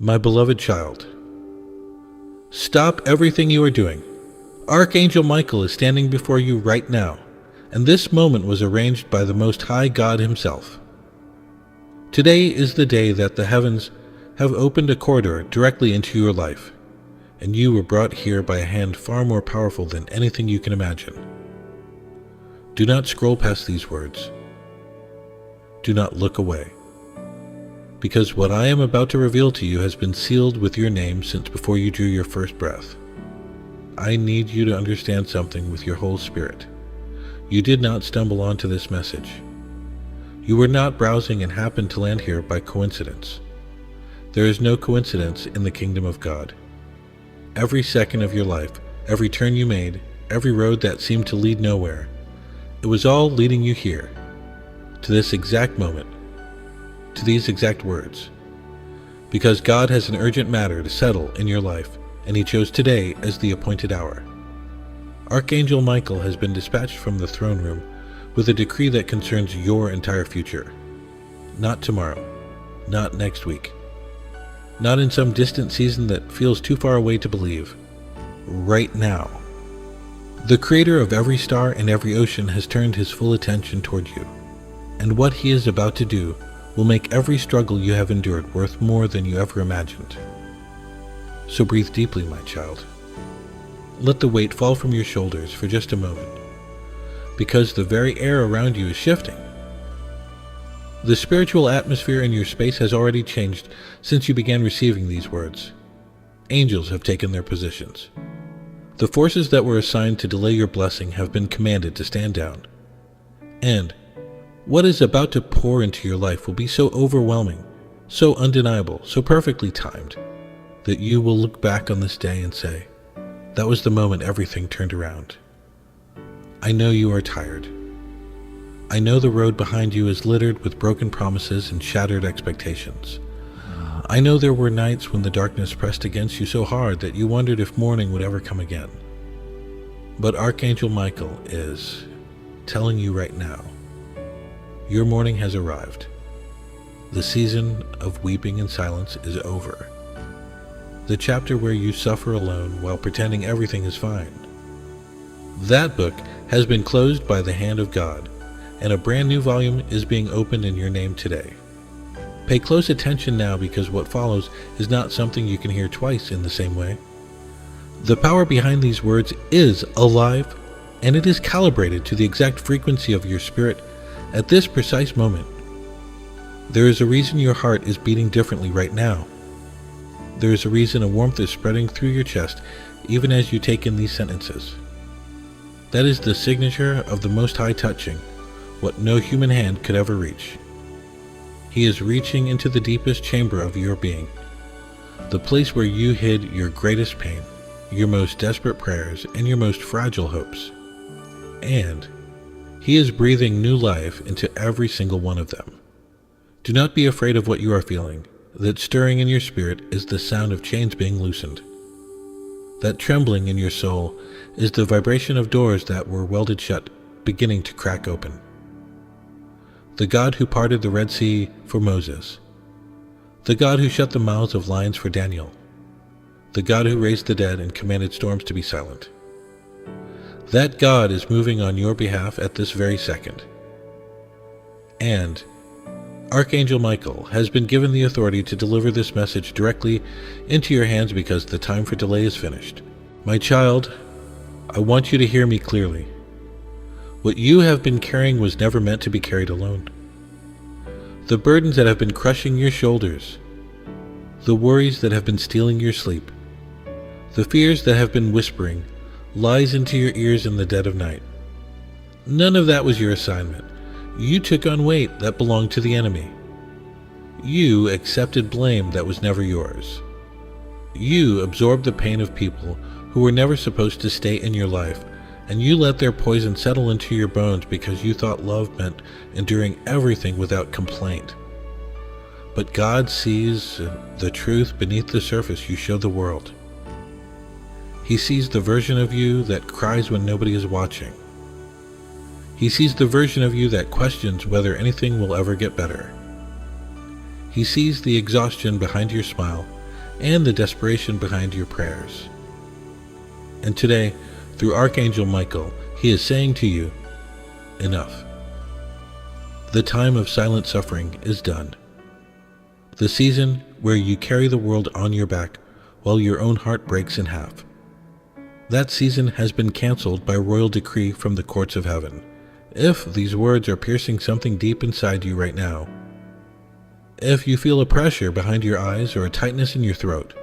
My beloved child, stop everything you are doing. Archangel Michael is standing before you right now, and this moment was arranged by the Most High God himself. Today is the day that the heavens have opened a corridor directly into your life, and you were brought here by a hand far more powerful than anything you can imagine. Do not scroll past these words. Do not look away, because what I am about to reveal to you has been sealed with your name since before you drew your first breath. I need you to understand something with your whole spirit. You did not stumble onto this message. You were not browsing and happened to land here by coincidence. There is no coincidence in the kingdom of God. Every second of your life, every turn you made, every road that seemed to lead nowhere, it was all leading you here, to this exact moment, to these exact words, because God has an urgent matter to settle in your life, and he chose today as the appointed hour. Archangel Michael has been dispatched from the throne room with a decree that concerns your entire future. Not tomorrow, not next week, not in some distant season that feels too far away to believe. Right now. The creator of every star and every ocean has turned his full attention toward you, and what he is about to do will make every struggle you have endured worth more than you ever imagined. So breathe deeply, my child. Let the weight fall from your shoulders for just a moment, because the very air around you is shifting. The spiritual atmosphere in your space has already changed since you began receiving these words. Angels have taken their positions. The forces that were assigned to delay your blessing have been commanded to stand down. And what is about to pour into your life will be so overwhelming, so undeniable, so perfectly timed, that you will look back on this day and say, that was the moment everything turned around. I know you are tired. I know the road behind you is littered with broken promises and shattered expectations. I know there were nights when the darkness pressed against you so hard that you wondered if morning would ever come again. But Archangel Michael is telling you right now, your morning has arrived. The season of weeping in silence is over. The chapter where you suffer alone while pretending everything is fine. That book has been closed by the hand of God, and a brand new volume is being opened in your name today. Pay close attention now, because what follows is not something you can hear twice in the same way. The power behind these words is alive, and it is calibrated to the exact frequency of your spirit at this precise moment. There is a reason your heart is beating differently right now. There is a reason a warmth is spreading through your chest even as you take in these sentences. That is the signature of the Most High touching what no human hand could ever reach. He is reaching into the deepest chamber of your being, the place where you hid your greatest pain, your most desperate prayers, and your most fragile hopes. And he is breathing new life into every single one of them. Do not be afraid of what you are feeling. That stirring in your spirit is the sound of chains being loosened. That trembling in your soul is the vibration of doors that were welded shut beginning to crack open. The God who parted the Red Sea for Moses. The God who shut the mouths of lions for Daniel. The God who raised the dead and commanded storms to be silent. That God is moving on your behalf at this very second. And Archangel Michael has been given the authority to deliver this message directly into your hands because the time for delay is finished. My child, I want you to hear me clearly. What you have been carrying was never meant to be carried alone. The burdens that have been crushing your shoulders, the worries that have been stealing your sleep, the fears that have been whispering lies into your ears in the dead of night. None of that was your assignment. You took on weight that belonged to the enemy. You accepted blame that was never yours. You absorbed the pain of people who were never supposed to stay in your life, and you let their poison settle into your bones because you thought love meant enduring everything without complaint. But God sees the truth beneath the surface you show the world. He sees the version of you that cries when nobody is watching. He sees the version of you that questions whether anything will ever get better. He sees the exhaustion behind your smile and the desperation behind your prayers. And today, through Archangel Michael, he is saying to you, enough. The time of silent suffering is done. The season where you carry the world on your back while your own heart breaks in half. That season has been canceled by royal decree from the courts of heaven. If these words are piercing something deep inside you right now, if you feel a pressure behind your eyes or a tightness in your throat,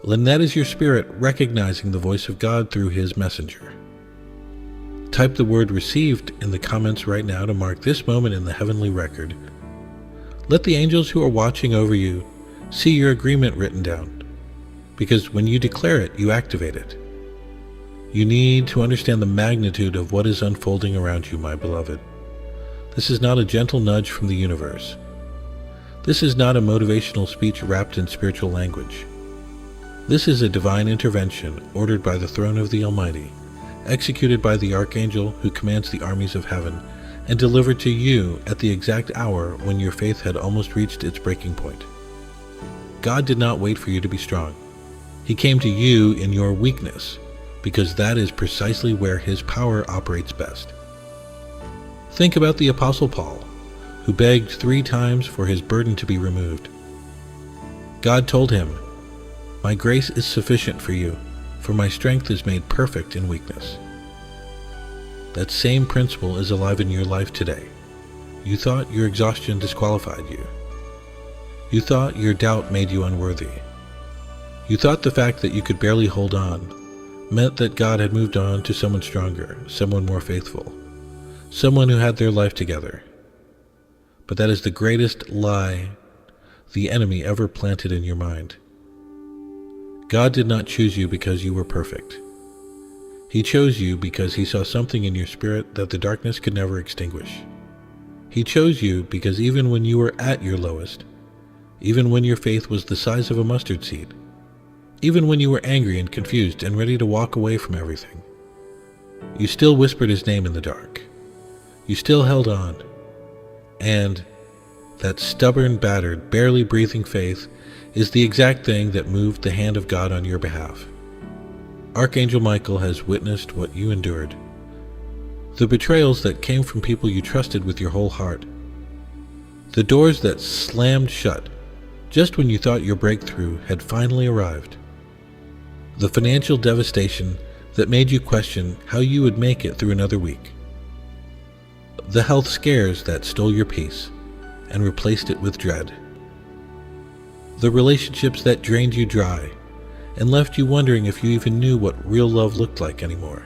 then that is your spirit recognizing the voice of God through his messenger. Type the word received in the comments right now to mark this moment in the heavenly record. Let the angels who are watching over you see your agreement written down, because when you declare it, you activate it. You need to understand the magnitude of what is unfolding around you, my beloved. This is not a gentle nudge from the universe. This is not a motivational speech wrapped in spiritual language. This is a divine intervention ordered by the throne of the Almighty, executed by the Archangel who commands the armies of heaven, and delivered to you at the exact hour when your faith had almost reached its breaking point. God did not wait for you to be strong. He came to you in your weakness, because that is precisely where his power operates best. Think about the Apostle Paul, who begged 3 times for his burden to be removed. God told him, "My grace is sufficient for you, for my strength is made perfect in weakness." That same principle is alive in your life today. You thought your exhaustion disqualified you. You thought your doubt made you unworthy. You thought the fact that you could barely hold on meant that God had moved on to someone stronger, someone more faithful, someone who had their life together. But that is the greatest lie the enemy ever planted in your mind. God did not choose you because you were perfect. He chose you because he saw something in your spirit that the darkness could never extinguish. He chose you because even when you were at your lowest, even when your faith was the size of a mustard seed, even when you were angry and confused and ready to walk away from everything, you still whispered his name in the dark. You still held on. And that stubborn, battered, barely breathing faith is the exact thing that moved the hand of God on your behalf. Archangel Michael has witnessed what you endured. The betrayals that came from people you trusted with your whole heart. The doors that slammed shut just when you thought your breakthrough had finally arrived. The financial devastation that made you question how you would make it through another week. The health scares that stole your peace and replaced it with dread. The relationships that drained you dry and left you wondering if you even knew what real love looked like anymore.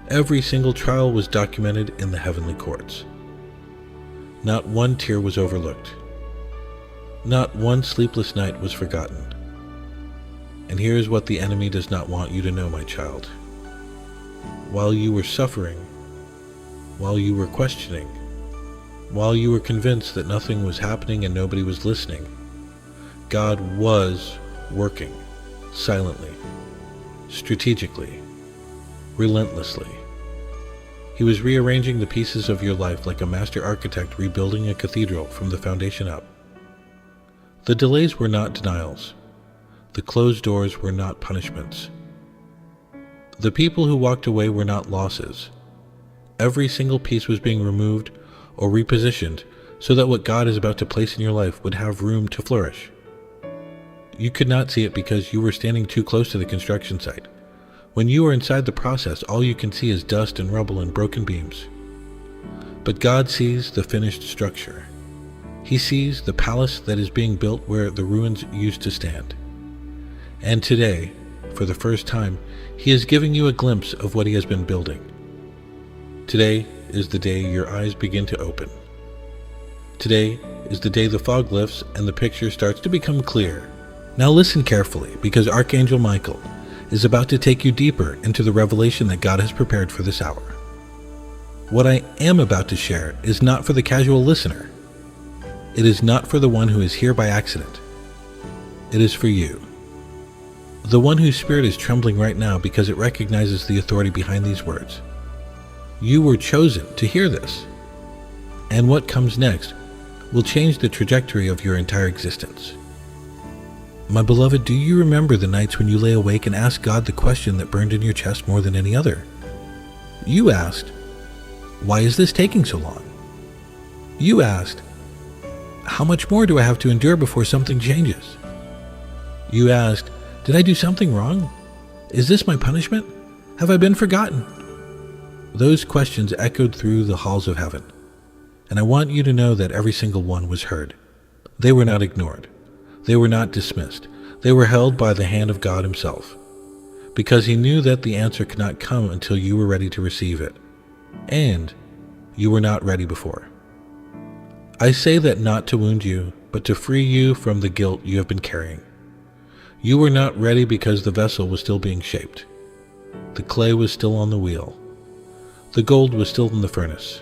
Every single trial was documented in the heavenly courts. Not one tear was overlooked. Not one sleepless night was forgotten. And here is what the enemy does not want you to know, my child. While you were suffering, while you were questioning, while you were convinced that nothing was happening and nobody was listening, God was working silently, strategically, relentlessly. He was rearranging the pieces of your life like a master architect rebuilding a cathedral from the foundation up. The delays were not denials. The closed doors were not punishments. The people who walked away were not losses. Every single piece was being removed or repositioned so that what God is about to place in your life would have room to flourish. You could not see it because you were standing too close to the construction site. When you are inside the process, all you can see is dust and rubble and broken beams. But God sees the finished structure. He sees the palace that is being built where the ruins used to stand. And today, for the first time, he is giving you a glimpse of what he has been building. Today is the day your eyes begin to open. Today is the day the fog lifts and the picture starts to become clear. Now listen carefully, because Archangel Michael is about to take you deeper into the revelation that God has prepared for this hour. What I am about to share is not for the casual listener. It is not for the one who is here by accident. It is for you. The one whose spirit is trembling right now because it recognizes the authority behind these words. You were chosen to hear this. And what comes next will change the trajectory of your entire existence. My beloved, do you remember the nights when you lay awake and asked God the question that burned in your chest more than any other? You asked, "Why is this taking so long?" You asked, "How much more do I have to endure before something changes?" You asked, "Did I do something wrong? Is this my punishment? Have I been forgotten?" Those questions echoed through the halls of heaven, and I want you to know that every single one was heard. They were not ignored. They were not dismissed. They were held by the hand of God Himself, because He knew that the answer could not come until you were ready to receive it, and you were not ready before. I say that not to wound you, but to free you from the guilt you have been carrying. You were not ready because the vessel was still being shaped. The clay was still on the wheel. The gold was still in the furnace.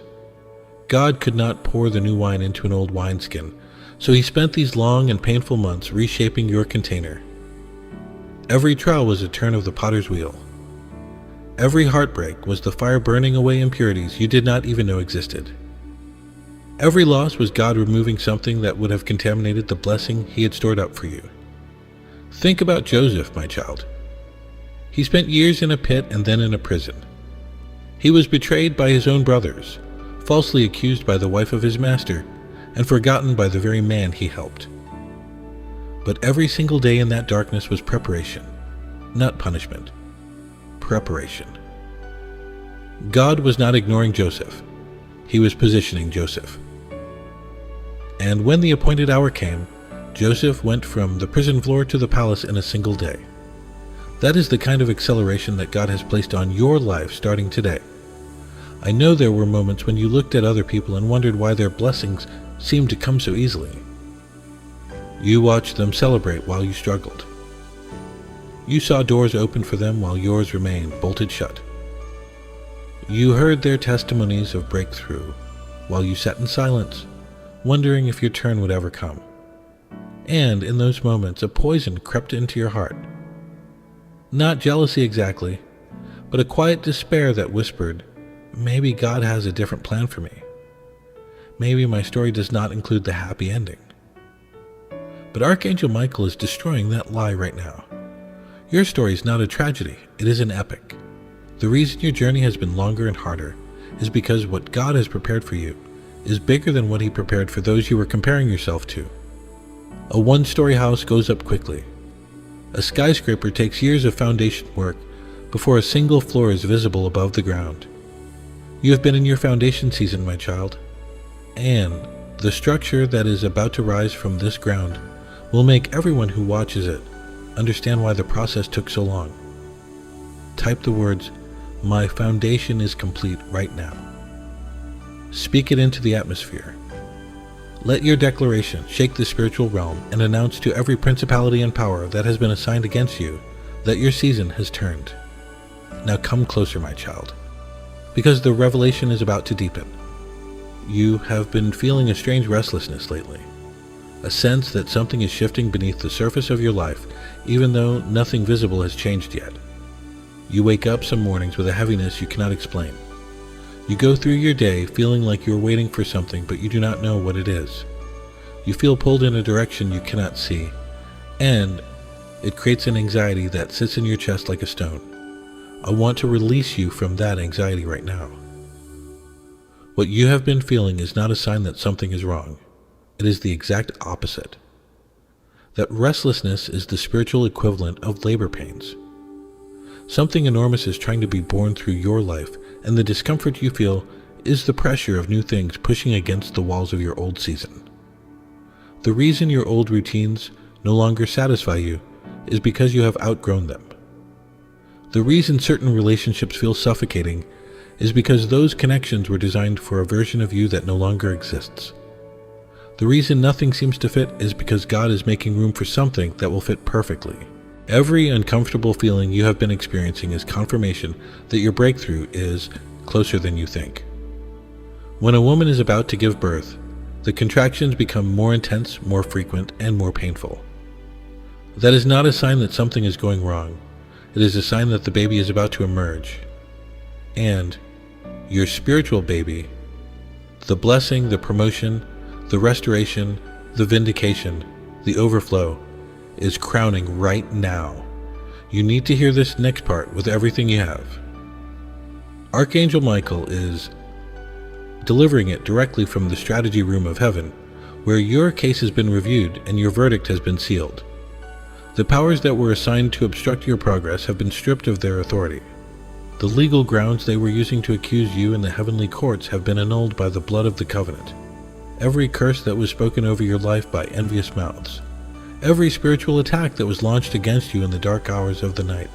God could not pour the new wine into an old wineskin, so He spent these long and painful months reshaping your container. Every trial was a turn of the potter's wheel. Every heartbreak was the fire burning away impurities you did not even know existed. Every loss was God removing something that would have contaminated the blessing He had stored up for you. Think about Joseph, my child. He spent years in a pit and then in a prison. He was betrayed by his own brothers, falsely accused by the wife of his master, and forgotten by the very man he helped. But every single day in that darkness was preparation, not punishment. Preparation. God was not ignoring Joseph. He was positioning Joseph. And when the appointed hour came, Joseph went from the prison floor to the palace in a single day. That is the kind of acceleration that God has placed on your life starting today. I know there were moments when you looked at other people and wondered why their blessings seemed to come so easily. You watched them celebrate while you struggled. You saw doors open for them while yours remained bolted shut. You heard their testimonies of breakthrough while you sat in silence, wondering if your turn would ever come. And in those moments, a poison crept into your heart. Not jealousy exactly, but a quiet despair that whispered, maybe God has a different plan for me. Maybe my story does not include the happy ending. But Archangel Michael is destroying that lie right now. Your story is not a tragedy, it is an epic. The reason your journey has been longer and harder is because what God has prepared for you is bigger than what He prepared for those you were comparing yourself to. A one-story house goes up quickly. A skyscraper takes years of foundation work before a single floor is visible above the ground. You have been in your foundation season, my child, and the structure that is about to rise from this ground will make everyone who watches it understand why the process took so long. Type the words, "My foundation is complete," right now. Speak it into the atmosphere. Let your declaration shake the spiritual realm and announce to every principality and power that has been assigned against you that your season has turned. Now come closer, my child, because the revelation is about to deepen. You have been feeling a strange restlessness lately, a sense that something is shifting beneath the surface of your life, even though nothing visible has changed yet. You wake up some mornings with a heaviness you cannot explain. You go through your day feeling like you're waiting for something, but you do not know what it is. You feel pulled in a direction you cannot see, and it creates an anxiety that sits in your chest like a stone. I want to release you from that anxiety right now. What you have been feeling is not a sign that something is wrong. It is the exact opposite. That restlessness is the spiritual equivalent of labor pains. Something enormous is trying to be born through your life, and the discomfort you feel is the pressure of new things pushing against the walls of your old season. The reason your old routines no longer satisfy you is because you have outgrown them. The reason certain relationships feel suffocating is because those connections were designed for a version of you that no longer exists. The reason nothing seems to fit is because God is making room for something that will fit perfectly. Every uncomfortable feeling you have been experiencing is confirmation that your breakthrough is closer than you think. When a woman is about to give birth, the contractions become more intense, more frequent, and more painful. That is not a sign that something is going wrong. It is a sign that the baby is about to emerge. And your spiritual baby, the blessing, the promotion, the restoration, the vindication, the overflow, is crowning right now. You need to hear this next part with everything you have. Archangel Michael is delivering it directly from the strategy room of heaven, where your case has been reviewed and your verdict has been sealed. The powers that were assigned to obstruct your progress have been stripped of their authority. The legal grounds they were using to accuse you in the heavenly courts have been annulled by the blood of the covenant. Every curse that was spoken over your life by envious mouths, every spiritual attack that was launched against you in the dark hours of the night,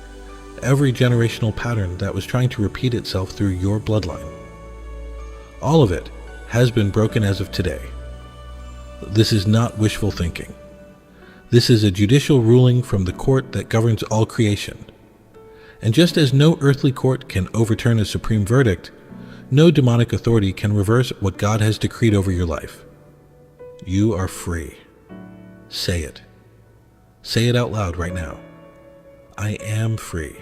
every generational pattern that was trying to repeat itself through your bloodline, all of it has been broken as of today. This is not wishful thinking. This is a judicial ruling from the court that governs all creation. And just as no earthly court can overturn a supreme verdict, no demonic authority can reverse what God has decreed over your life. You are free. Say it. Say it out loud right now. I am free.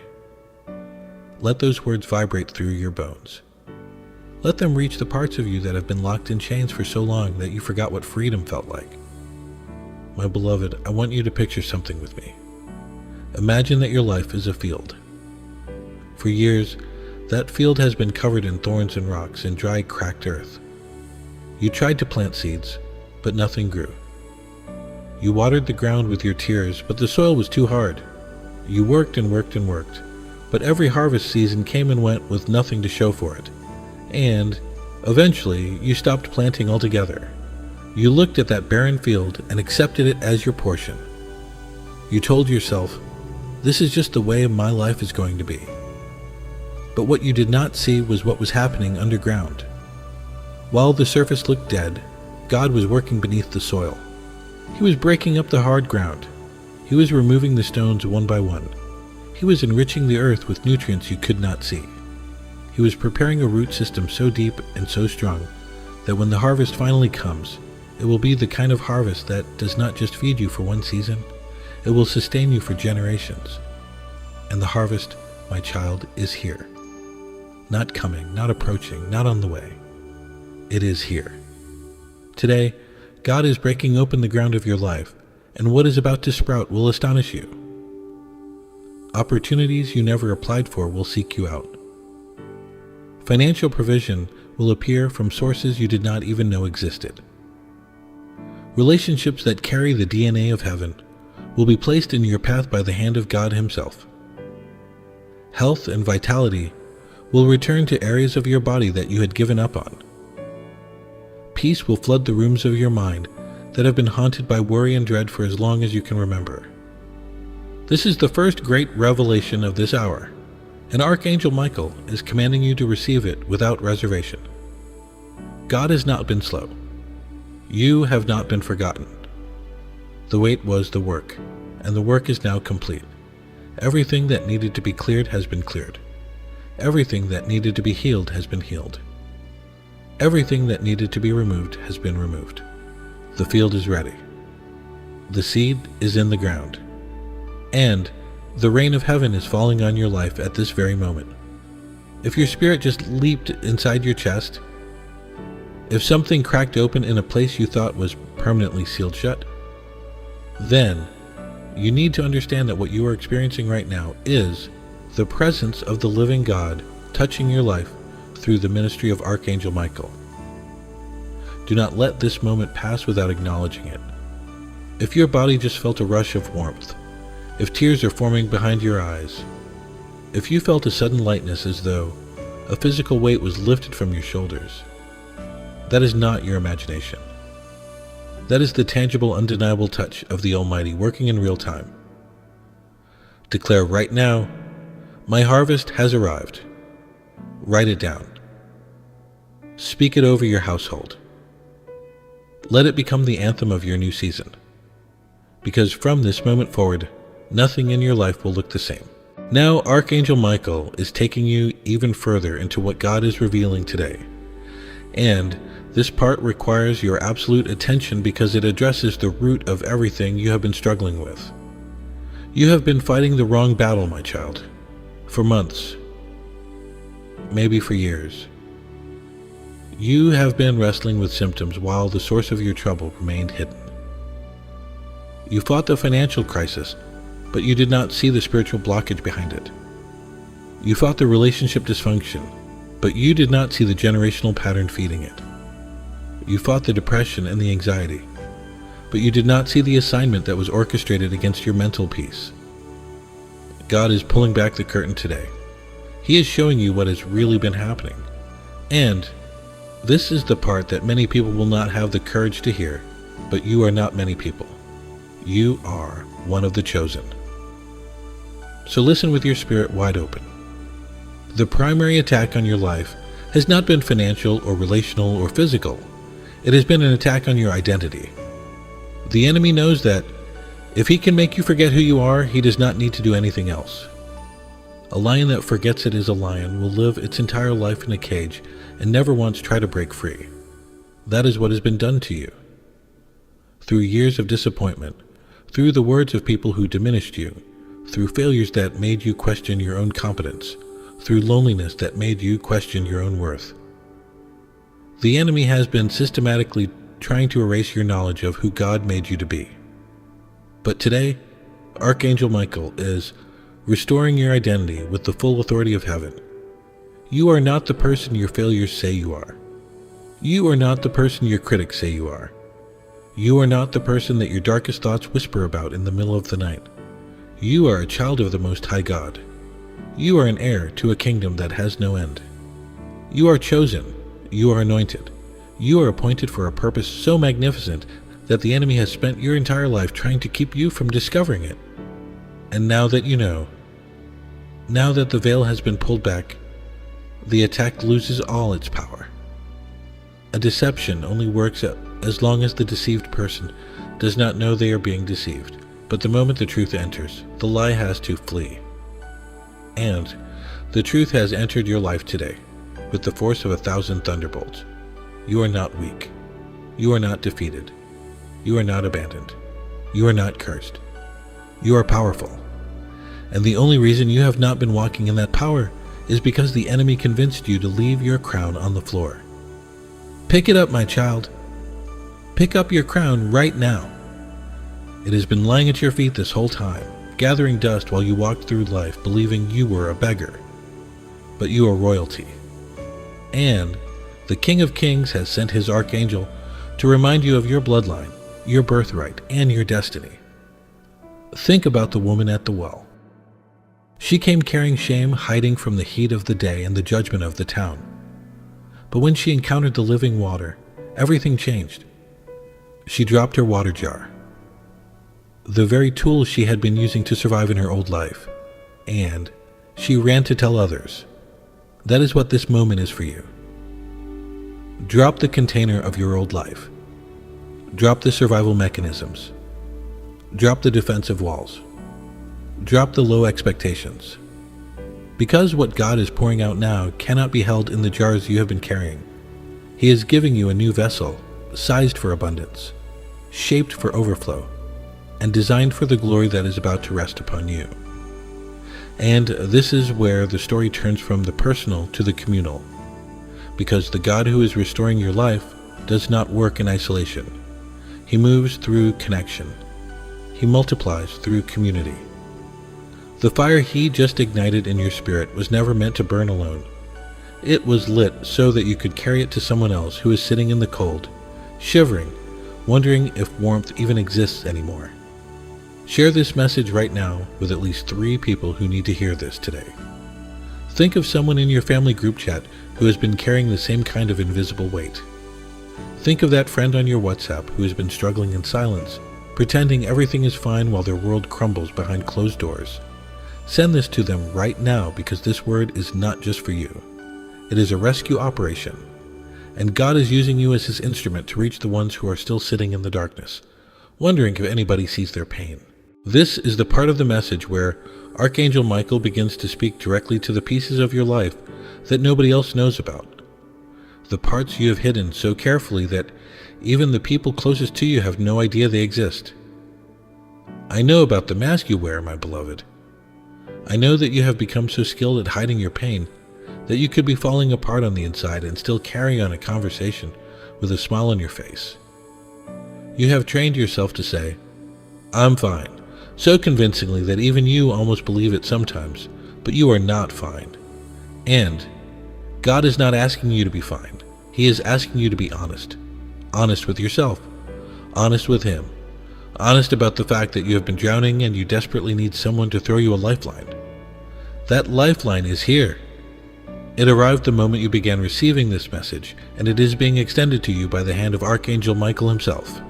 Let those words vibrate through your bones. Let them reach the parts of you that have been locked in chains for so long that you forgot what freedom felt like. My beloved, I want you to picture something with me. Imagine that your life is a field. For years, that field has been covered in thorns and rocks and dry, cracked earth. You tried to plant seeds, but nothing grew. You watered the ground with your tears, but the soil was too hard. You worked and worked and worked, but every harvest season came and went with nothing to show for it. And, eventually, you stopped planting altogether. You looked at that barren field and accepted it as your portion. You told yourself, this is just the way my life is going to be. But what you did not see was what was happening underground. While the surface looked dead, God was working beneath the soil. He was breaking up the hard ground. He was removing the stones one by one. He was enriching the earth with nutrients you could not see. He was preparing a root system so deep and so strong that when the harvest finally comes, it will be the kind of harvest that does not just feed you for one season, it will sustain you for generations. And the harvest, my child, is here. Not coming, not approaching, not on the way. It is here. Today, God is breaking open the ground of your life, and what is about to sprout will astonish you. Opportunities you never applied for will seek you out. Financial provision will appear from sources you did not even know existed. Relationships that carry the DNA of heaven will be placed in your path by the hand of God Himself. Health and vitality will return to areas of your body that you had given up on. Peace will flood the rooms of your mind that have been haunted by worry and dread for as long as you can remember. This is the first great revelation of this hour, and Archangel Michael is commanding you to receive it without reservation. God has not been slow. You have not been forgotten. The wait was the work, and the work is now complete. Everything that needed to be cleared has been cleared. Everything that needed to be healed has been healed. Everything that needed to be removed has been removed. The field is ready. The seed is in the ground. And the rain of heaven is falling on your life at this very moment. If your spirit just leaped inside your chest, if something cracked open in a place you thought was permanently sealed shut, then you need to understand that what you are experiencing right now is the presence of the living God touching your life through the ministry of Archangel Michael. Do not let this moment pass without acknowledging it. If your body just felt a rush of warmth, if tears are forming behind your eyes, if you felt a sudden lightness as though a physical weight was lifted from your shoulders, that is not your imagination. That is the tangible, undeniable touch of the Almighty working in real time. Declare right now, my harvest has arrived. Write it down. Speak it over your household. Let it become the anthem of your new season. Because from this moment forward, nothing in your life will look the same. Now Archangel Michael is taking you even further into what God is revealing today. And this part requires your absolute attention because it addresses the root of everything you have been struggling with. You have been fighting the wrong battle, my child, for months, maybe for years. You have been wrestling with symptoms while the source of your trouble remained hidden. You fought the financial crisis, but you did not see the spiritual blockage behind it. You fought the relationship dysfunction, but you did not see the generational pattern feeding it. You fought the depression and the anxiety, but you did not see the assignment that was orchestrated against your mental peace. God is pulling back the curtain today. He is showing you what has really been happening. And this is the part that many people will not have the courage to hear, but you are not many people. You are one of the chosen. So listen with your spirit wide open. The primary attack on your life has not been financial or relational or physical. It has been an attack on your identity. The enemy knows that if he can make you forget who you are, he does not need to do anything else. A lion that forgets it is a lion will live its entire life in a cage and never once try to break free. That is what has been done to you. Through years of disappointment, through the words of people who diminished you, through failures that made you question your own competence, through loneliness that made you question your own worth. The enemy has been systematically trying to erase your knowledge of who God made you to be. But today, Archangel Michael is restoring your identity with the full authority of heaven. You are not the person your failures say you are. You are not the person your critics say you are. You are not the person that your darkest thoughts whisper about in the middle of the night. You are a child of the Most High God. You are an heir to a kingdom that has no end. You are chosen. You are anointed. You are appointed for a purpose so magnificent that the enemy has spent your entire life trying to keep you from discovering it. And now that you know, now that the veil has been pulled back, the attack loses all its power. A deception only works as long as the deceived person does not know they are being deceived. But the moment the truth enters, the lie has to flee. And the truth has entered your life today with the force of 1,000 thunderbolts. You are not weak. You are not defeated. You are not abandoned. You are not cursed. You are powerful. And the only reason you have not been walking in that power is because the enemy convinced you to leave your crown on the floor. Pick it up, my child. Pick up your crown right now. It has been lying at your feet this whole time, gathering dust while you walked through life believing you were a beggar. But you are royalty. And the King of Kings has sent his archangel to remind you of your bloodline, your birthright, and your destiny. Think about the woman at the well. She came carrying shame, hiding from the heat of the day and the judgment of the town. But when she encountered the living water, everything changed. She dropped her water jar, the very tool she had been using to survive in her old life, and she ran to tell others. That is what this moment is for you. Drop the container of your old life. Drop the survival mechanisms. Drop the defensive walls. Drop the low expectations. Because what God is pouring out now cannot be held in the jars you have been carrying. He is giving you a new vessel, sized for abundance, shaped for overflow, and designed for the glory that is about to rest upon you. And this is where the story turns from the personal to the communal, because the God who is restoring your life does not work in isolation. He moves through connection. He multiplies through community. The fire he just ignited in your spirit was never meant to burn alone. It was lit so that you could carry it to someone else who is sitting in the cold, shivering, wondering if warmth even exists anymore. Share this message right now with at least 3 people who need to hear this today. Think of someone in your family group chat who has been carrying the same kind of invisible weight. Think of that friend on your WhatsApp who has been struggling in silence, pretending everything is fine while their world crumbles behind closed doors. Send this to them right now, because this word is not just for you. It is a rescue operation, and God is using you as his instrument to reach the ones who are still sitting in the darkness, wondering if anybody sees their pain. This is the part of the message where Archangel Michael begins to speak directly to the pieces of your life that nobody else knows about. The parts you have hidden so carefully that even the people closest to you have no idea they exist. I know about the mask you wear, my beloved. I know that you have become so skilled at hiding your pain that you could be falling apart on the inside and still carry on a conversation with a smile on your face. You have trained yourself to say, I'm fine, so convincingly that even you almost believe it sometimes, but you are not fine. And God is not asking you to be fine. He is asking you to be honest. Honest with yourself. Honest with Him. Honest about the fact that you have been drowning and you desperately need someone to throw you a lifeline. That lifeline is here. It arrived the moment you began receiving this message, and it is being extended to you by the hand of Archangel Michael himself.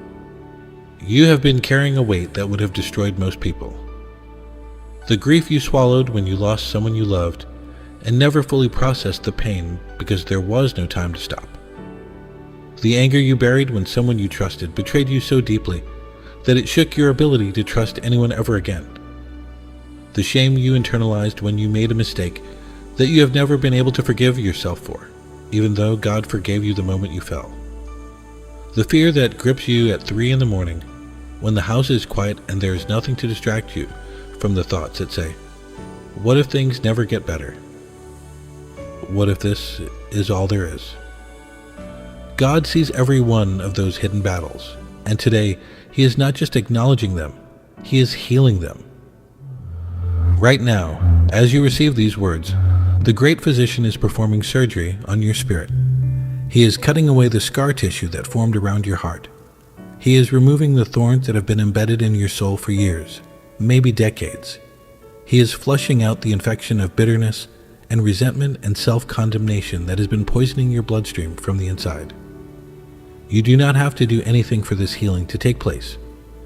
You have been carrying a weight that would have destroyed most people. The grief you swallowed when you lost someone you loved, and never fully processed the pain because there was no time to stop. The anger you buried when someone you trusted betrayed you so deeply that it shook your ability to trust anyone ever again. The shame you internalized when you made a mistake that you have never been able to forgive yourself for, even though God forgave you the moment you fell. The fear that grips you at 3 in the morning when the house is quiet and there is nothing to distract you from the thoughts that say, what if things never get better? What if this is all there is? God sees every one of those hidden battles, and today He is not just acknowledging them, He is healing them. Right now, as you receive these words, the great physician is performing surgery on your spirit. He is cutting away the scar tissue that formed around your heart. He is removing the thorns that have been embedded in your soul for years, maybe decades. He is flushing out the infection of bitterness and resentment and self-condemnation that has been poisoning your bloodstream from the inside. You do not have to do anything for this healing to take place.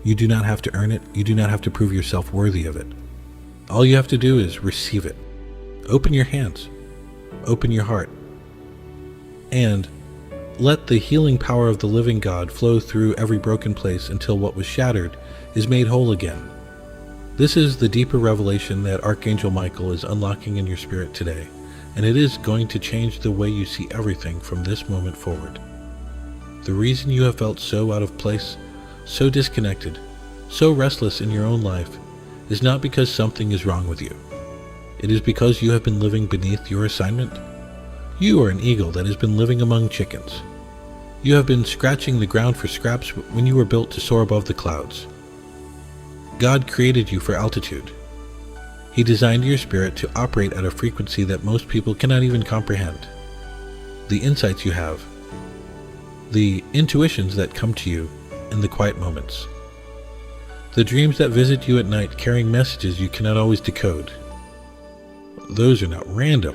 You do not have to earn it. You do not have to prove yourself worthy of it. All you have to do is receive it. Open your hands. Open your heart. And let the healing power of the living God flow through every broken place until what was shattered is made whole again. This is the deeper revelation that Archangel Michael is unlocking in your spirit today, and it is going to change the way you see everything from this moment forward. The reason you have felt so out of place, so disconnected, so restless in your own life is not because something is wrong with you. It is because you have been living beneath your assignment. You are an eagle that has been living among chickens. You have been scratching the ground for scraps when you were built to soar above the clouds. God created you for altitude. He designed your spirit to operate at a frequency that most people cannot even comprehend. The insights you have, the intuitions that come to you in the quiet moments, the dreams that visit you at night carrying messages you cannot always decode. Those are not random.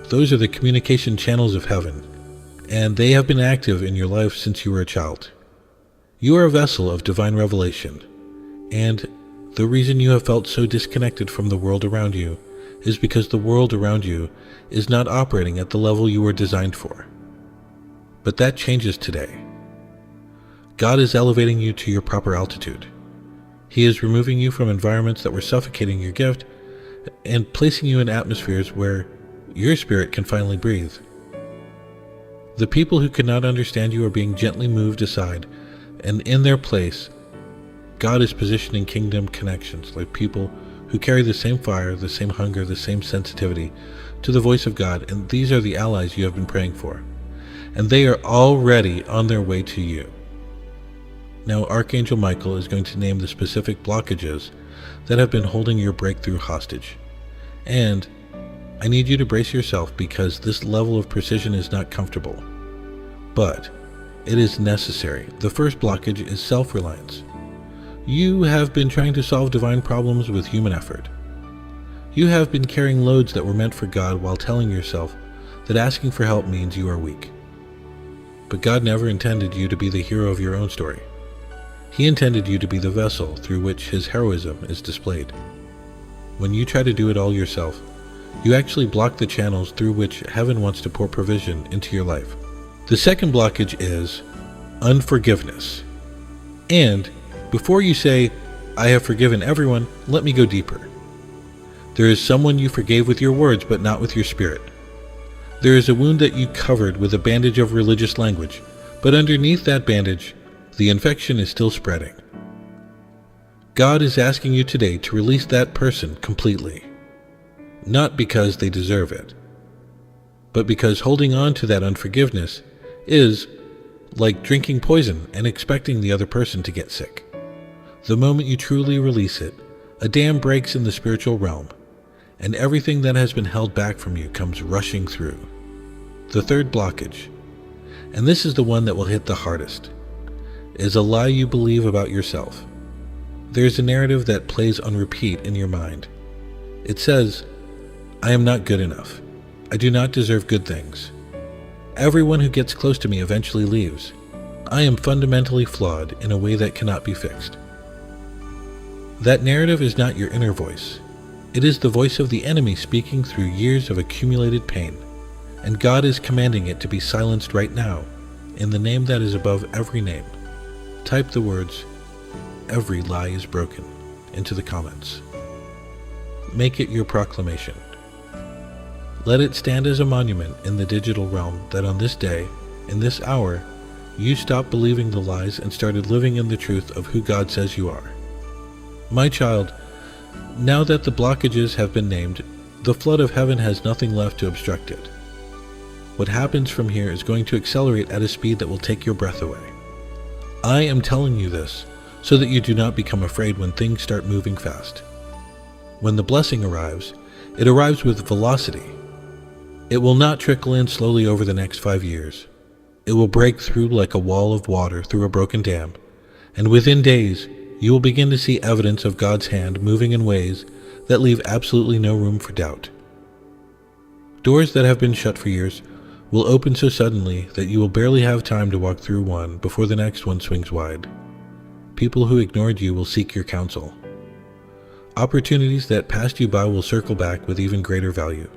Those are the communication channels of heaven, and they have been active in your life since you were a child. You are a vessel of divine revelation, and the reason you have felt so disconnected from the world around you is because the world around you is not operating at the level you were designed for. But that changes today. God is elevating you to your proper altitude. He is removing you from environments that were suffocating your gift and placing you in atmospheres where your spirit can finally breathe. The people who could not understand you are being gently moved aside, and in their place, God is positioning kingdom connections like people who carry the same fire, the same hunger, the same sensitivity to the voice of God, and these are the allies you have been praying for, and they are already on their way to you. Now Archangel Michael is going to name the specific blockages that have been holding your breakthrough hostage, and I need you to brace yourself because this level of precision is not comfortable, but it is necessary. The first blockage is self-reliance. You have been trying to solve divine problems with human effort. You have been carrying loads that were meant for God while telling yourself that asking for help means you are weak. But God never intended you to be the hero of your own story. He intended you to be the vessel through which His heroism is displayed. When you try to do it all yourself, you actually block the channels through which heaven wants to pour provision into your life. The second blockage is unforgiveness. And before you say, I have forgiven everyone, let me go deeper. There is someone you forgave with your words, but not with your spirit. There is a wound that you covered with a bandage of religious language, but underneath that bandage, the infection is still spreading. God is asking you today to release that person completely. Not because they deserve it, but because holding on to that unforgiveness is like drinking poison and expecting the other person to get sick. The moment you truly release it, a dam breaks in the spiritual realm, and everything that has been held back from you comes rushing through. The third blockage, and this is the one that will hit the hardest, is a lie you believe about yourself. There's a narrative that plays on repeat in your mind. It says, I am not good enough. I do not deserve good things. Everyone who gets close to me eventually leaves. I am fundamentally flawed in a way that cannot be fixed. That narrative is not your inner voice. It is the voice of the enemy speaking through years of accumulated pain, and God is commanding it to be silenced right now, in the name that is above every name. Type the words, "Every lie is broken," into the comments. Make it your proclamation. Let it stand as a monument in the digital realm that on this day, in this hour, you stopped believing the lies and started living in the truth of who God says you are. My child, now that the blockages have been named, the flood of heaven has nothing left to obstruct it. What happens from here is going to accelerate at a speed that will take your breath away. I am telling you this so that you do not become afraid when things start moving fast. When the blessing arrives, it arrives with velocity. It will not trickle in slowly over the next 5 years. It will break through like a wall of water through a broken dam, and within days, you will begin to see evidence of God's hand moving in ways that leave absolutely no room for doubt. Doors that have been shut for years will open so suddenly that you will barely have time to walk through one before the next one swings wide. People who ignored you will seek your counsel. Opportunities that passed you by will circle back with even greater value.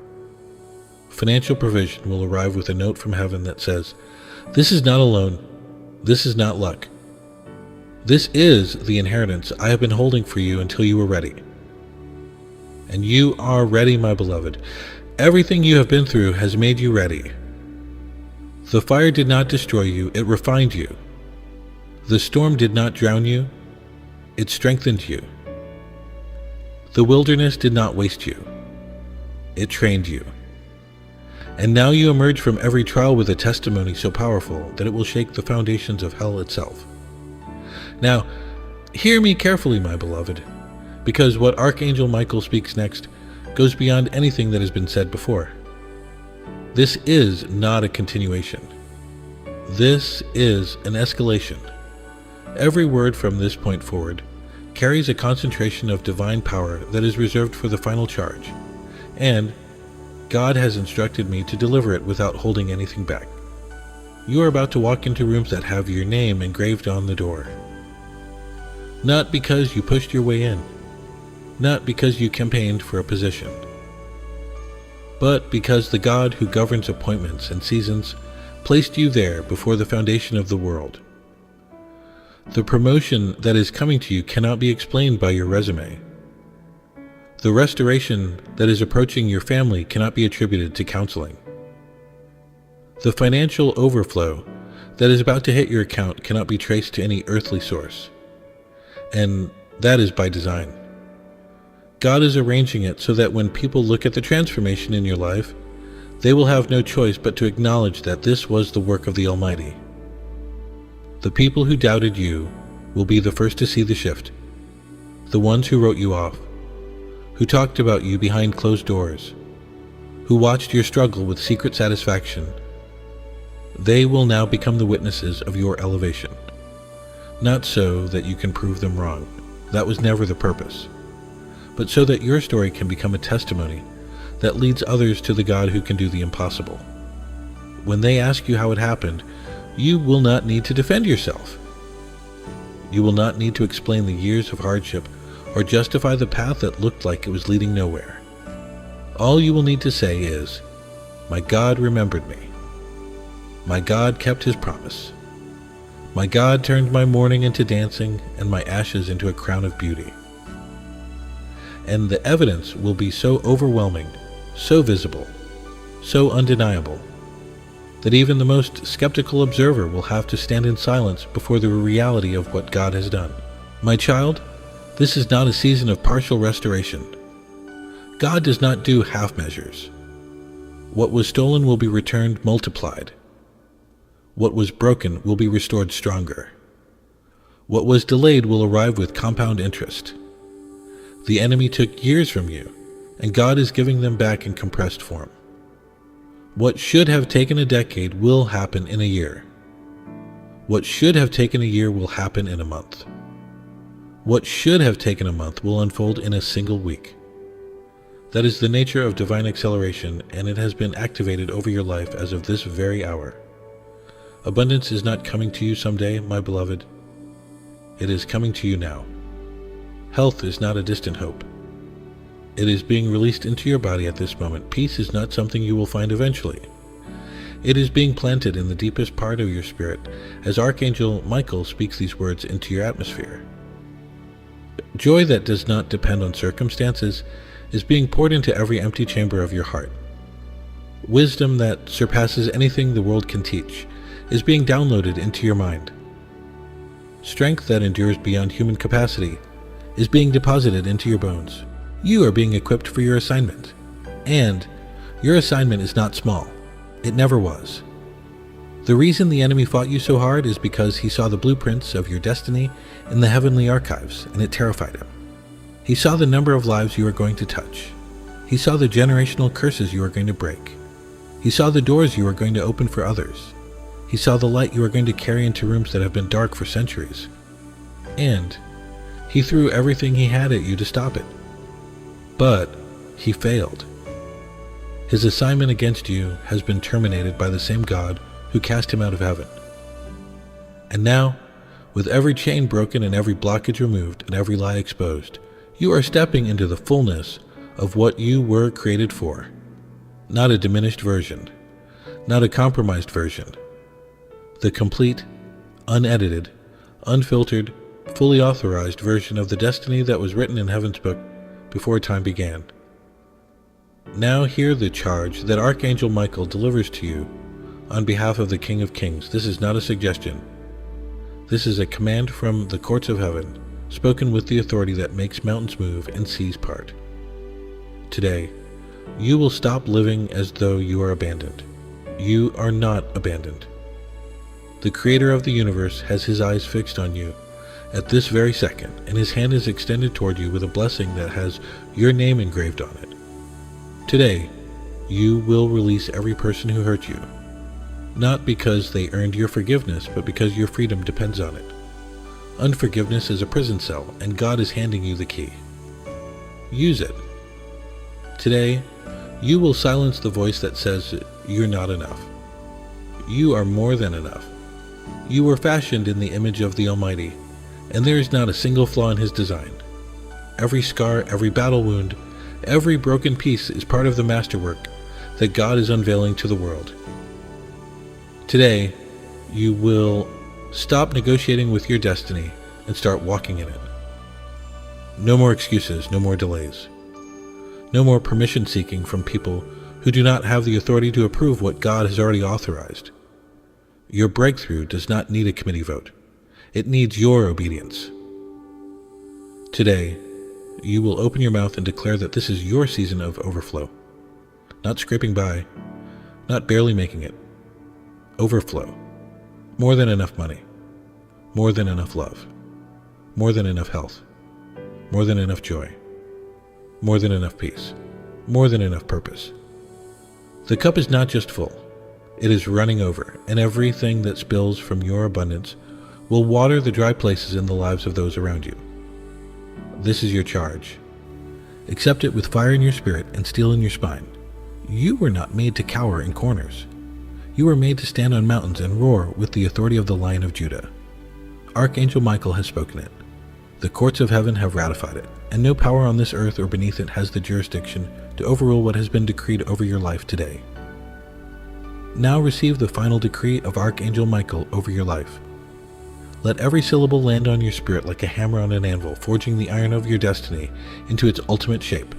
Financial provision will arrive with a note from heaven that says, "This is not a loan. This is not luck. This is the inheritance I have been holding for you until you were ready." And you are ready, my beloved. Everything you have been through has made you ready. The fire did not destroy you, it refined you. The storm did not drown you, it strengthened you. The wilderness did not waste you, it trained you. And now you emerge from every trial with a testimony so powerful that it will shake the foundations of hell itself. Now, hear me carefully, my beloved, because what Archangel Michael speaks next goes beyond anything that has been said before. This is not a continuation. This is an escalation. Every word from this point forward carries a concentration of divine power that is reserved for the final charge, and God has instructed me to deliver it without holding anything back. You are about to walk into rooms that have your name engraved on the door. Not because you pushed your way in, not because you campaigned for a position, but because the God who governs appointments and seasons placed you there before the foundation of the world. The promotion that is coming to you cannot be explained by your resume. The restoration that is approaching your family cannot be attributed to counseling. The financial overflow that is about to hit your account cannot be traced to any earthly source. And that is by design. God is arranging it so that when people look at the transformation in your life, they will have no choice but to acknowledge that this was the work of the Almighty. The people who doubted you will be the first to see the shift. The ones who wrote you off, who talked about you behind closed doors, who watched your struggle with secret satisfaction, they will now become the witnesses of your elevation. Not so that you can prove them wrong. That was never the purpose. But so that your story can become a testimony that leads others to the God who can do the impossible. When they ask you how it happened, you will not need to defend yourself. You will not need to explain the years of hardship or justify the path that looked like it was leading nowhere. All you will need to say is, "My God remembered me. My God kept his promise. My God turned my mourning into dancing and my ashes into a crown of beauty." And the evidence will be so overwhelming, so visible, so undeniable, that even the most skeptical observer will have to stand in silence before the reality of what God has done. My child, this is not a season of partial restoration. God does not do half measures. What was stolen will be returned multiplied. What was broken will be restored stronger. What was delayed will arrive with compound interest. The enemy took years from you, and God is giving them back in compressed form. What should have taken a decade will happen in a year. What should have taken a year will happen in a month. What should have taken a month will unfold in a single week. That is the nature of divine acceleration, and it has been activated over your life as of this very hour. Abundance is not coming to you someday, my beloved. It is coming to you now. Health is not a distant hope. It is being released into your body at this moment. Peace is not something you will find eventually. It is being planted in the deepest part of your spirit as Archangel Michael speaks these words into your atmosphere. Joy that does not depend on circumstances is being poured into every empty chamber of your heart. Wisdom that surpasses anything the world can teach is being downloaded into your mind. Strength that endures beyond human capacity is being deposited into your bones. You are being equipped for your assignment. And your assignment is not small. It never was. The reason the enemy fought you so hard is because he saw the blueprints of your destiny in the heavenly archives, and it terrified him. He saw the number of lives you are going to touch. He saw the generational curses you are going to break. He saw the doors you are going to open for others. He saw the light you are going to carry into rooms that have been dark for centuries. And he threw everything he had at you to stop it. But he failed. His assignment against you has been terminated by the same God who cast him out of heaven. And now, with every chain broken and every blockage removed and every lie exposed, you are stepping into the fullness of what you were created for. Not a diminished version, not a compromised version. The complete, unedited, unfiltered, fully authorized version of the destiny that was written in heaven's book before time began. Now hear the charge that Archangel Michael delivers to you on behalf of the King of Kings. This is not a suggestion. This is a command from the courts of heaven, spoken with the authority that makes mountains move and seas part. Today, you will stop living as though you are abandoned. You are not abandoned. The Creator of the universe has his eyes fixed on you at this very second, and his hand is extended toward you with a blessing that has your name engraved on it. Today, you will release every person who hurt you, not because they earned your forgiveness, but because your freedom depends on it. Unforgiveness is a prison cell, and God is handing you the key. Use it. Today, you will silence the voice that says you're not enough. You are more than enough. You were fashioned in the image of the Almighty, and there is not a single flaw in his design. Every scar, every battle wound, every broken piece is part of the masterwork that God is unveiling to the world. Today, you will stop negotiating with your destiny and start walking in it. No more excuses, no more delays. No more permission seeking from people who do not have the authority to approve what God has already authorized. Your breakthrough does not need a committee vote. It needs your obedience. Today, you will open your mouth and declare that this is your season of overflow. Not scraping by, not barely making it. Overflow. More than enough money. More than enough love. More than enough health. More than enough joy. More than enough peace. More than enough purpose. The cup is not just full. It is running over, and everything that spills from your abundance will water the dry places in the lives of those around you. This is your charge. Accept it with fire in your spirit and steel in your spine. You were not made to cower in corners. You were made to stand on mountains and roar with the authority of the Lion of Judah. Archangel Michael has spoken it. The courts of heaven have ratified it, and no power on this earth or beneath it has the jurisdiction to overrule what has been decreed over your life today. Now receive the final decree of Archangel Michael over your life. Let every syllable land on your spirit like a hammer on an anvil, forging the iron of your destiny into its ultimate shape.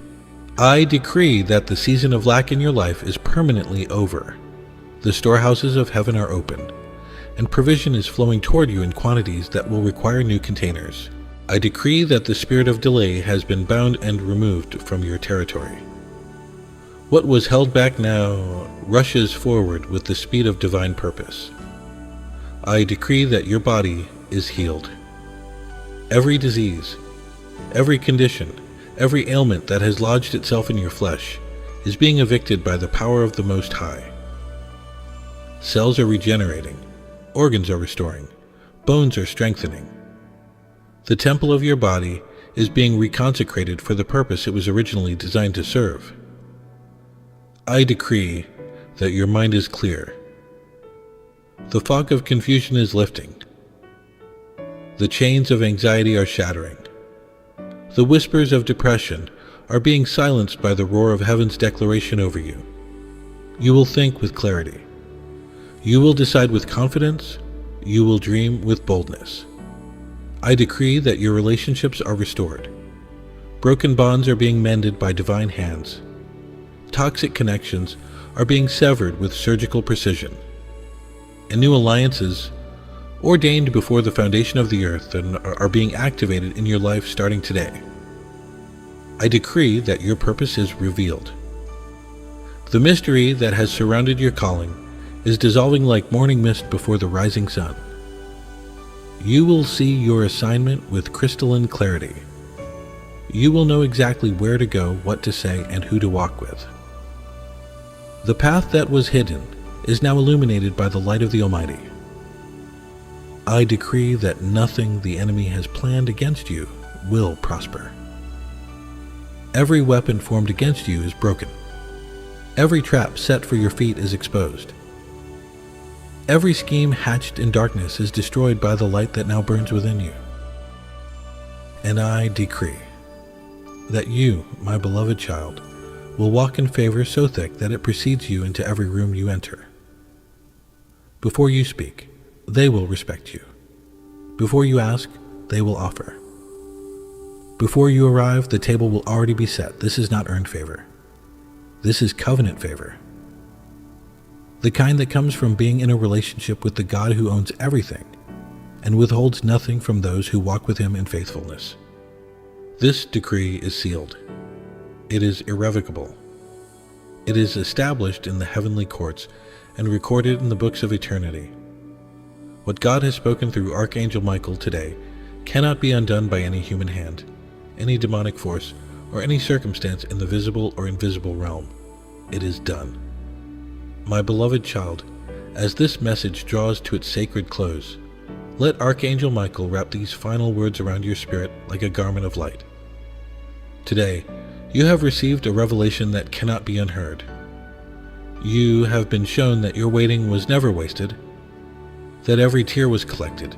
I decree that the season of lack in your life is permanently over. The storehouses of heaven are open, and provision is flowing toward you in quantities that will require new containers. I decree that the spirit of delay has been bound and removed from your territory. What was held back now rushes forward with the speed of divine purpose. I decree that your body is healed. Every disease, every condition, every ailment that has lodged itself in your flesh is being evicted by the power of the Most High. Cells are regenerating, organs are restoring, bones are strengthening. The temple of your body is being reconsecrated for the purpose it was originally designed to serve. I decree that your mind is clear. The fog of confusion is lifting. The chains of anxiety are shattering. The whispers of depression are being silenced by the roar of heaven's declaration over you. You will think with clarity. You will decide with confidence. You will dream with boldness. I decree that your relationships are restored. Broken bonds are being mended by divine hands. Toxic connections are being severed with surgical precision. And new alliances, ordained before the foundation of the earth, are being activated in your life starting today. I decree that your purpose is revealed. The mystery that has surrounded your calling is dissolving like morning mist before the rising sun. You will see your assignment with crystalline clarity. You will know exactly where to go, what to say, and who to walk with. The path that was hidden is now illuminated by the light of the Almighty. I decree that nothing the enemy has planned against you will prosper. Every weapon formed against you is broken. Every trap set for your feet is exposed. Every scheme hatched in darkness is destroyed by the light that now burns within you. And I decree that you, my beloved child, will walk in favor so thick that it precedes you into every room you enter. Before you speak, they will respect you. Before you ask, they will offer. Before you arrive, the table will already be set. This is not earned favor. This is covenant favor. The kind that comes from being in a relationship with the God who owns everything and withholds nothing from those who walk with him in faithfulness. This decree is sealed. It is irrevocable. It is established in the heavenly courts and recorded in the books of eternity. What God has spoken through Archangel Michael today cannot be undone by any human hand, any demonic force, or any circumstance in the visible or invisible realm. It is done. My beloved child, as this message draws to its sacred close, let Archangel Michael wrap these final words around your spirit like a garment of light. Today, you have received a revelation that cannot be unheard. You have been shown that your waiting was never wasted, that every tear was collected,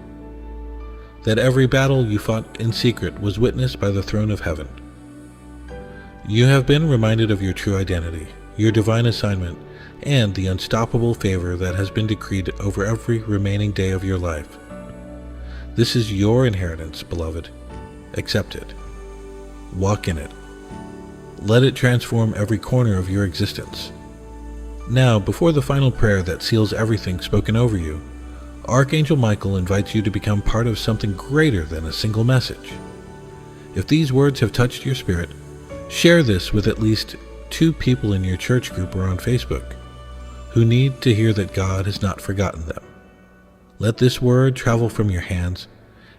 that every battle you fought in secret was witnessed by the throne of heaven. You have been reminded of your true identity, your divine assignment, and the unstoppable favor that has been decreed over every remaining day of your life. This is your inheritance, beloved. Accept it. Walk in it. Let it transform every corner of your existence. Now, before the final prayer that seals everything spoken over you, Archangel Michael invites you to become part of something greater than a single message. If these words have touched your spirit, share this with at least 2 people in your church group or on Facebook who need to hear that God has not forgotten them. Let this word travel from your hands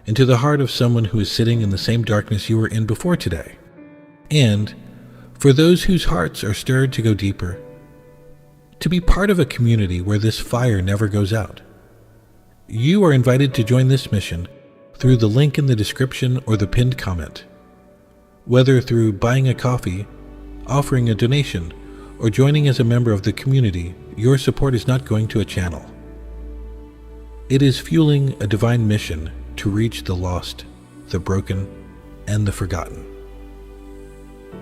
into the heart of someone who is sitting in the same darkness you were in before today. And for those whose hearts are stirred to go deeper, to be part of a community where this fire never goes out. You are invited to join this mission through the link in the description or the pinned comment. Whether through buying a coffee, offering a donation, or joining as a member of the community, your support is not going to a channel. It is fueling a divine mission to reach the lost, the broken, and the forgotten.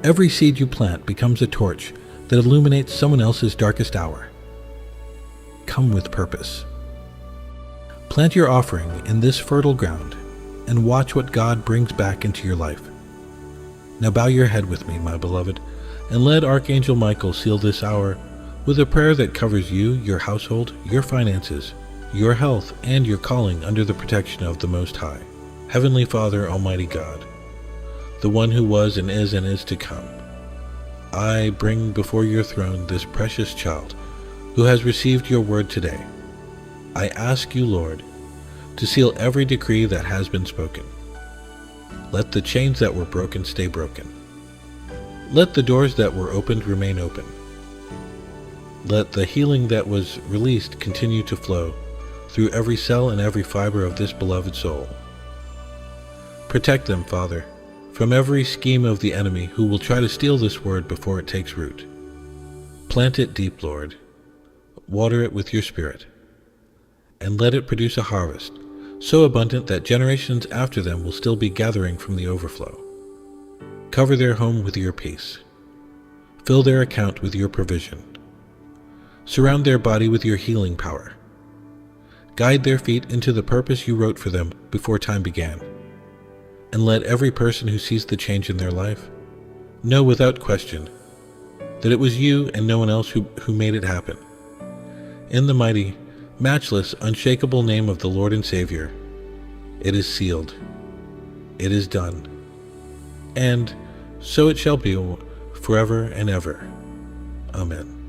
Every seed you plant becomes a torch that illuminates someone else's darkest hour. Come with purpose. Plant your offering in this fertile ground and watch what God brings back into your life. Now bow your head with me, my beloved, and let Archangel Michael seal this hour with a prayer that covers you, your household, your finances, your health, and your calling under the protection of the Most High. Heavenly Father, Almighty God, the one who was and is to come, I bring before your throne this precious child who has received your word today. I ask you, Lord, to seal every decree that has been spoken. Let the chains that were broken stay broken. Let the doors that were opened remain open. Let the healing that was released continue to flow through every cell and every fiber of this beloved soul. Protect them, Father, from every scheme of the enemy who will try to steal this word before it takes root. Plant it deep, Lord. Water it with your Spirit, and let it produce a harvest so abundant that generations after them will still be gathering from the overflow. Cover their home with your peace. Fill their account with your provision. Surround their body with your healing power. Guide their feet into the purpose you wrote for them before time began. And let every person who sees the change in their life know without question that it was you and no one else who made it happen. In the mighty, matchless, unshakable name of the Lord and Savior, it is sealed. It is done. And so it shall be forever and ever. Amen.